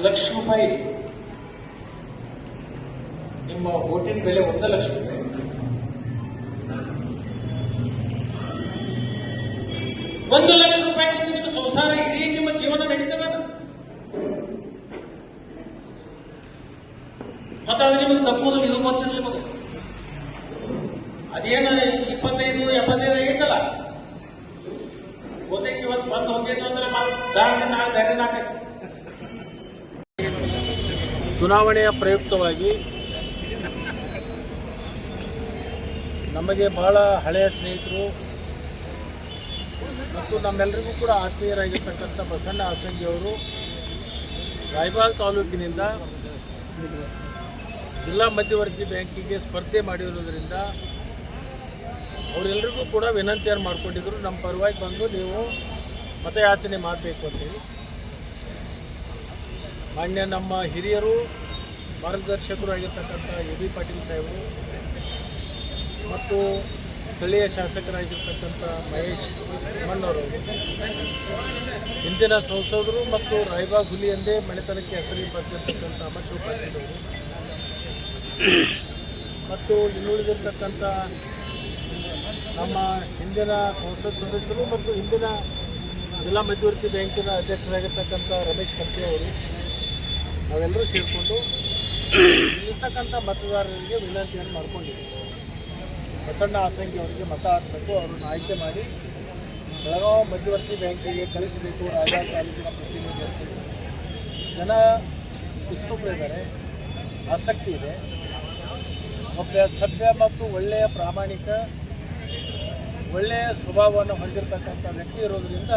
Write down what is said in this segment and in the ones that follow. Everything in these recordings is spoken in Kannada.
ಲಕ್ಷ ರೂಪಾಯಿ ನಿಮ್ಮ ಓಟಿನ ಬೆಲೆ 1 ಲಕ್ಷ ರೂಪಾಯಿ. ಒಂದು ಲಕ್ಷ ರೂಪಾಯಿ ನಿಮ್ಮ ಸಂಸಾರ ಇಡೀ ನಿಮ್ಮ ಜೀವನ ನಡೀತದ. ಮತ್ತೆ ಅದು ನಿಮಗೆ ತಪ್ಪುವುದು ಇದು ಗೊತ್ತಿರಲಿ ಮಗ. ಅದೇನು 25-75 ಆಗೈತಲ್ಲ, ಗೊತ್ತಕ್ಕೆ ಇವತ್ತು ಬಂದು ಹೋಗಿದ್ದು ಅಂದ್ರೆ ನಾಳೆ ಬೇರೆ ನಾಲ್ಕೈತಿ. ಚುನಾವಣೆಯ ಪ್ರಯುಕ್ತವಾಗಿ ನಮಗೆ ಬಹಳ ಹಳೆಯ ಸ್ನೇಹಿತರು ಮತ್ತು ನಮ್ಮೆಲ್ಲರಿಗೂ ಕೂಡ ಆತ್ಮೀಯರಾಗಿರ್ತಕ್ಕಂಥ ಬಸಣ್ಣ ಆಸಂಗಿಯವರು ರಾಯಬಾಗ್ ತಾಲೂಕಿನಿಂದ ಜಿಲ್ಲಾ ಮಧ್ಯವರ್ತಿ ಬ್ಯಾಂಕಿಗೆ ಸ್ಪರ್ಧೆ ಮಾಡಿರುವುದರಿಂದ ಅವರೆಲ್ಲರಿಗೂ ಕೂಡ ವಿನಂತಿಯನ್ನು ಮಾಡಿಕೊಂಡಿದ್ದರು. ನಮ್ಮ ಪರವಾಗಿ ಬಂದು ನೀವು ಮತಯಾಚನೆ ಮಾಡಬೇಕು ಅಂತೇಳಿ. ಮಾನ್ಯ ನಮ್ಮ ಹಿರಿಯರು ಮಾರ್ಗದರ್ಶಕರು ಆಗಿರ್ತಕ್ಕಂಥ ಎ.ಬಿ. ಪಾಟೀಲ್ ಸಾಹೇಬರು ಮತ್ತು ಸ್ಥಳೀಯ ಶಾಸಕರಾಗಿರ್ತಕ್ಕಂಥ ಮಹೇಶ್ ಮಣ್ಣವರು, ಹಿಂದಿನ ಸಂಸದರು ಮತ್ತು ರಾಯಬಾಗ್ ಹುಲಿ ಎಂದೇ ಮನೆತನಕ್ಕೆ ಹೆಸರಿಗೆ ಬರ್ತಿರ್ತಕ್ಕಂಥ ಅಮಚು ಪಾಟೀಲ್ ಅವರು ಮತ್ತು ಇನ್ನುಳಿದಿರ್ತಕ್ಕಂಥ ನಮ್ಮ ಹಿಂದಿನ ಸಂಸತ್ ಸದಸ್ಯರು ಮತ್ತು ಹಿಂದಿನ ಜಿಲ್ಲಾ ಮಧ್ಯವರ್ತಿ ಬ್ಯಾಂಕಿನ ಅಧ್ಯಕ್ಷರಾಗಿರ್ತಕ್ಕಂಥ ರಮೇಶ್ ಕಂಪಿ ಅವರು ನಾವೆಲ್ಲರೂ ಸೇರಿಕೊಂಡು ಇಲ್ಲಿರ್ತಕ್ಕಂಥ ಮತದಾರರಿಗೆ ವಿನಂತಿಯನ್ನು ಮಾಡಿಕೊಂಡಿದ್ದೀವಿ. ಬಸಣ್ಣ ಆಸಂಗಿ ಅವರಿಗೆ ಮತ ಹಾಕಬೇಕು, ಅವರನ್ನು ಆಯ್ಕೆ ಮಾಡಿ ಬೆಳಗಾವಿ ಮಧ್ಯವರ್ತಿ ಬ್ಯಾಂಕಿಗೆ ಕಳಿಸಬೇಕು. ರಾಯಬಾಗ್ ತಾಲೂಕಿನ ಪ್ರತಿನಿಧಿ ಅಂತ ಜನ ಉತ್ಸುಕರಿದ್ದಾರೆ, ಆಸಕ್ತಿ ಇದೆ. ಒಬ್ಬ ಸಭ್ಯ ಮತ್ತು ಒಳ್ಳೆಯ ಪ್ರಾಮಾಣಿಕ ಒಳ್ಳೆಯ ಸ್ವಭಾವವನ್ನು ಹೊಂದಿರತಕ್ಕಂಥ ವ್ಯಕ್ತಿ ಇರೋದರಿಂದ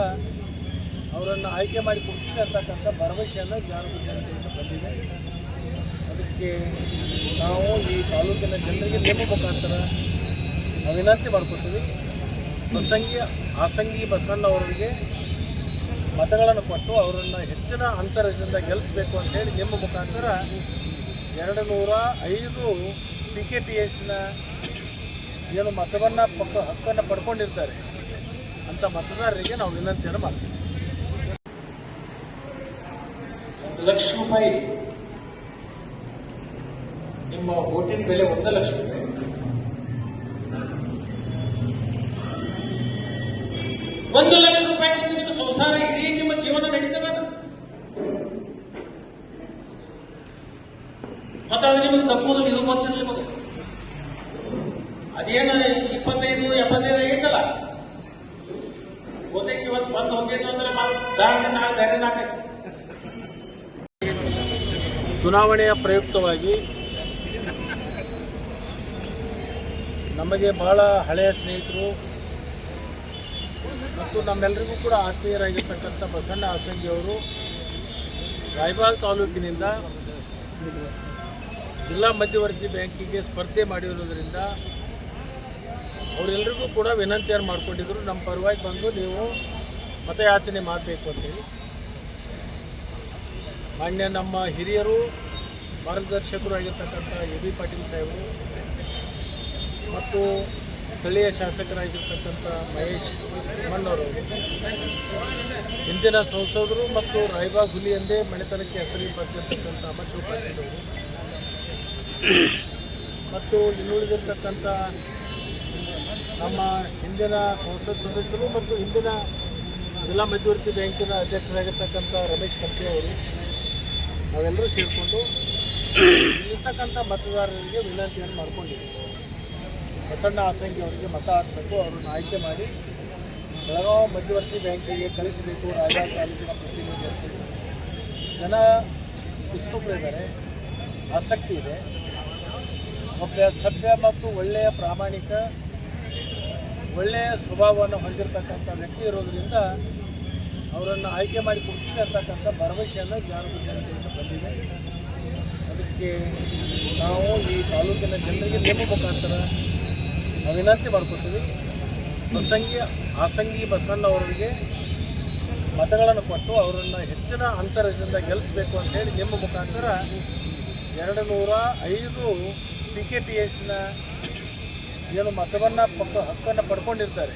ಅವರನ್ನು ಆಯ್ಕೆ ಮಾಡಿ ಕೊಡ್ತೀವಿ ಅಂತಕ್ಕಂಥ ಭರವಸೆಯನ್ನು ಜನತೆಯಿಂದ ಬಂದಿದೆ. ಅದಕ್ಕೆ ನಾವು ಈ ತಾಲೂಕಿನ ಜನರಿಗೆ ನೇಮ ಮುಖಾಂತರ ವಿನಂತಿ ಮಾಡಿಕೊಡ್ತೀವಿ. ಆಸಂಗಿ ಬಸಣ್ಣ ಅವರಿಗೆ ಮತಗಳನ್ನು ಕೊಟ್ಟು ಅವರನ್ನು ಹೆಚ್ಚಿನ ಅಂತರದಿಂದ ಗೆಲ್ಲಿಸಬೇಕು ಅಂತೇಳಿ ನಿಮ್ಮ ಮುಖಾಂತರ 205 PKPSನ ಏನು ಮತವನ್ನು ಹಕ್ಕನ್ನು ಪಡ್ಕೊಂಡಿರ್ತಾರೆ ಅಂಥ ಮತದಾರರಿಗೆ ನಾವು ವಿನಂತಿಯನ್ನು ಮಾಡ್ತೀವಿ. 1 ಲಕ್ಷ ರೂಪಾಯಿ ನಿಮ್ಮ ಓಟಿನ ಬೆಲೆ 1 ಲಕ್ಷ ರೂಪಾಯಿ. ಒಂದು ಲಕ್ಷ ರೂಪಾಯಿ ನಿಮ್ಮ ಸಂಸಾರ ಇಡೀ ನಿಮ್ಮ ಜೀವನ ನಡೀತದ. ಮತ್ತೆ ಅದು ನಿಮಗೆ ತಪ್ಪುವುದು ಇದು ಗೊತ್ತಿರಲಿ ಮಗ. ಅದೇನು 25-75 ಆಗೈತಲ್ಲ, ಗೊತ್ತಕ್ಕೆ ಇವತ್ತು ಬಂದು ಹೋಗಿದ್ದು ಅಂದ್ರೆ ನಾಳೆ ಬೇರೆ ನಾಲ್ಕೈತಿ. ಚುನಾವಣೆಯ ಪ್ರಯುಕ್ತವಾಗಿ ನಮಗೆ ಬಹಳ ಹಳೆಯ ಸ್ನೇಹಿತರು ಮತ್ತು ನಮ್ಮೆಲ್ಲರಿಗೂ ಕೂಡ ಆತ್ಮೀಯರಾಗಿರ್ತಕ್ಕಂಥ ಬಸಣ್ಣ ಆಸಂಗಿಯವರು ರಾಯಬಾಗ್ ತಾಲೂಕಿನಿಂದ ಜಿಲ್ಲಾ ಮಧ್ಯವರ್ತಿ ಬ್ಯಾಂಕಿಗೆ ಸ್ಪರ್ಧೆ ಮಾಡಿರುವುದರಿಂದ ಅವರೆಲ್ಲರಿಗೂ ಕೂಡ ವಿನಂತಿಯನ್ನು ಮಾಡಿಕೊಂಡಿದ್ದರು. ನಮ್ಮ ಪರವಾಗಿ ಬಂದು ನೀವು ಮತಯಾಚನೆ ಮಾಡಬೇಕು ಅಂತೇಳಿ. ಮಾನ್ಯ ನಮ್ಮ ಹಿರಿಯರು ಮಾರ್ಗದರ್ಶಕರು ಆಗಿರ್ತಕ್ಕಂಥ ಎ.ಬಿ. ಪಾಟೀಲ್ ಸಾಹೇಬರು ಮತ್ತು ಸ್ಥಳೀಯ ಶಾಸಕರಾಗಿರ್ತಕ್ಕಂಥ ಮಹೇಶ್ ಮಣ್ಣವರು, ಹಿಂದಿನ ಸಂಸದರು ಮತ್ತು ರಾಯಬಾಗ್ ಹುಲಿ ಎಂದೇ ಮನೆತನಕ್ಕೆ ಹೆಸರಿಗೆ ಬರ್ತಿರ್ತಕ್ಕಂಥ ಅಮಚು ಪಾಟೀಲ್ ಅವರು ಮತ್ತು ಇನ್ನುಳಿದಿರ್ತಕ್ಕಂಥ ನಮ್ಮ ಹಿಂದಿನ ಸಂಸತ್ ಸದಸ್ಯರು ಮತ್ತು ಹಿಂದಿನ ಜಿಲ್ಲಾ ಮಧ್ಯವರ್ತಿ ಬ್ಯಾಂಕಿನ ಅಧ್ಯಕ್ಷರಾಗಿರ್ತಕ್ಕಂಥ ರಮೇಶ್ ಕಂಪಿ ಅವರು ನಾವೆಲ್ಲರೂ ಸೇರಿಕೊಂಡು ಇಲ್ಲಿರ್ತಕ್ಕಂಥ ಮತದಾರರಿಗೆ ವಿನಂತಿಯನ್ನು ಮಾಡಿಕೊಂಡಿದ್ದೀವಿ. ಬಸಣ್ಣ ಆಸಂಗಿ ಅವರಿಗೆ ಮತ ಹಾಕಬೇಕು, ಅವರನ್ನು ಆಯ್ಕೆ ಮಾಡಿ ಬೆಳಗಾವಿ ಮಧ್ಯವರ್ತಿ ಬ್ಯಾಂಕಿಗೆ ಕಳಿಸಬೇಕು. ರಾಯಬಾಗ್ ತಾಲೂಕಿನ ಪ್ರತಿನಿಧಿ ಅಂತ ಜನ ಉತ್ಸುಕರಿದ್ದಾರೆ, ಆಸಕ್ತಿ ಇದೆ. ಒಬ್ಬ ಸಭ್ಯ ಮತ್ತು ಒಳ್ಳೆಯ ಪ್ರಾಮಾಣಿಕ ಒಳ್ಳೆಯ ಸ್ವಭಾವವನ್ನು ಹೊಂದಿರತಕ್ಕಂಥ ವ್ಯಕ್ತಿ ಇರೋದರಿಂದ ಅವರನ್ನು ಆಯ್ಕೆ ಮಾಡಿ ಕೊಡ್ತೀವಿ ಅಂತಕ್ಕಂಥ ಭರವಸೆಯನ್ನು ಜನತೆಯಿಂದ ಬಂದಿದೆ. ಅದಕ್ಕೆ ನಾವು ಈ ತಾಲೂಕಿನ ಜನರಿಗೆ ನೇಮ ಮುಖಾಂತರ ವಿನಂತಿ ಮಾಡಿಕೊಡ್ತೀವಿ. ಆಸಂಗಿ ಬಸಣ್ಣ ಅವರಿಗೆ ಮತಗಳನ್ನು ಕೊಟ್ಟು ಅವರನ್ನು ಹೆಚ್ಚಿನ ಅಂತರದಿಂದ ಗೆಲ್ಲಿಸಬೇಕು ಅಂತೇಳಿ ನಿಮ್ಮ ಮುಖಾಂತರ 205 PKPSನ ಏನು ಮತವನ್ನು ಹಕ್ಕನ್ನು ಪಡ್ಕೊಂಡಿರ್ತಾರೆ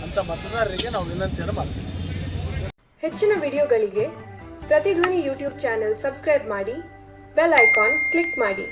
ಅಂಥ ಮತದಾರರಿಗೆ ನಾವು ವಿನಂತಿಯನ್ನು ಮಾಡ್ತೀವಿ. ಹೆಚ್ಚಿನ ವಿಡಿಯೋಗಳಿಗೆ ಪ್ರತಿಧ್ವನಿ ಯೂಟ್ಯೂಬ್ ಚಾನೆಲ್ ಸಬ್ಸ್ಕ್ರೈಬ್ ಮಾಡಿ, ಬೆಲ್ ಐಕಾನ್ ಕ್ಲಿಕ್ ಮಾಡಿ.